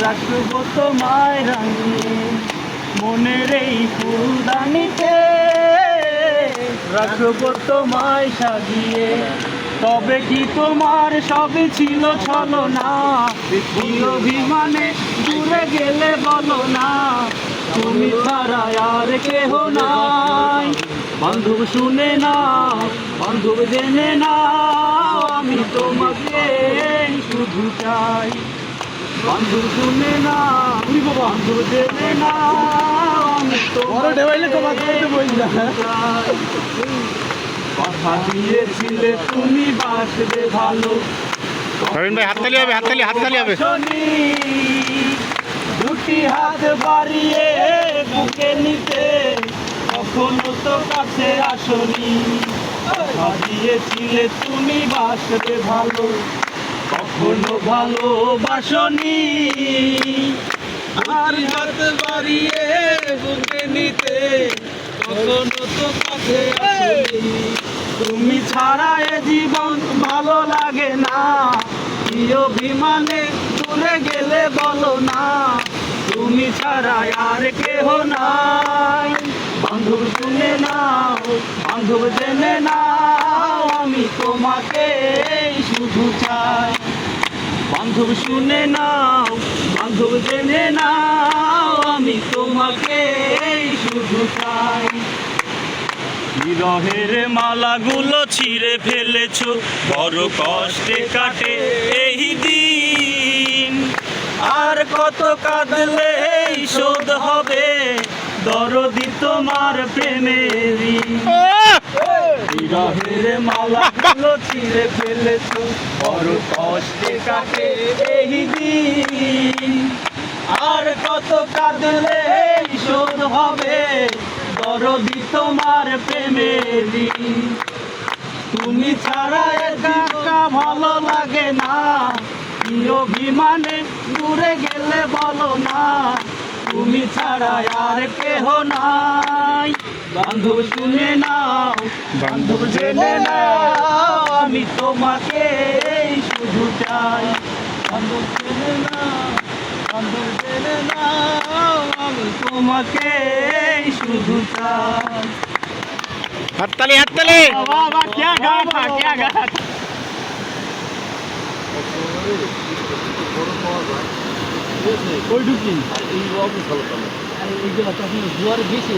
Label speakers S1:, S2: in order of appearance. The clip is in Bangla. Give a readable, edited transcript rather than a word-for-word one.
S1: রাখবো তোমায় রাঙিয়ে মনের এই ফুলদানিতে, রাখবো তোমায় সাজিয়ে। তবে কি তোমার সবই ছিল ছলনা, অভিমানে দূরে গেলে বলো না, তুমি ছাড়া আর কেহ নাই। বান্ধব শুনে না, বান্ধব জেনে না, আমি তোমাকে শুধু চাই। বান্ধব শুনে না, বান্ধব জেনে না, আমি তোমাকে চাই। কথা দিয়েছিলে তুমি বাসবে ভালো,
S2: রবীন ভাই হাততালি হবে, হাততালি হবে।
S1: দুটি হাত বাড়িয়ে বুকে নিতে কখনো তো কাছে আসনি। কথা দিয়েছিলে তুমি বাসবে ভালো, কখনো ভালোবাসনি। আর হাত বাড়িয়ে বুকে নিতে কখনো তো কাছে আসনি। তুমি ছাড়া এ জীবন ভালো লাগে না, কি অভিমানে দূরে গেলে বলো না, তুমি ছাড়া আর কেহ নাই। বান্ধব শুনে নাও, বান্ধব জেনে নাও, আমি তোমাকে শুধু চাই। বান্ধব শুনে নাও, বান্ধব জেনে নাও, আমি তোমাকে শুধু চাই। বিরহের মালাগুলো ছিঁড়ে ফেলেছো, বড় কষ্টে কাটে এই দিন। আর কত কাঁদলে শোধ হবে দরদি তোমার প্রেমের ঋণ। বিরহের মালাগুলো ছিঁড়ে ফেলেছো, বড় কষ্টে কাটে এই দিন। আর কত কাঁদলে শোধ হবে দরদি তোমার প্রেমের ঋণ। তুমি ছাড়া একা ভালো লাগে না, কি অভিমানে দূরে গেলে বলো না, তুমি ছাড়া আর কেহ নাই। বান্ধব শুনে নাও, বান্ধব জেনে নাও, আমি তোমাকে শুধু চাই। বান্ধব জেনে নাও, বান্ধব জেনে নাও, আমি তোমাকে শুধু চাই।
S2: হাততালি।
S1: वाह वाह, क्या गाना था, क्या गाना था। ওই ঢুকি এই অবস্থা, এইগুলো তখন জোয়ার বেশি।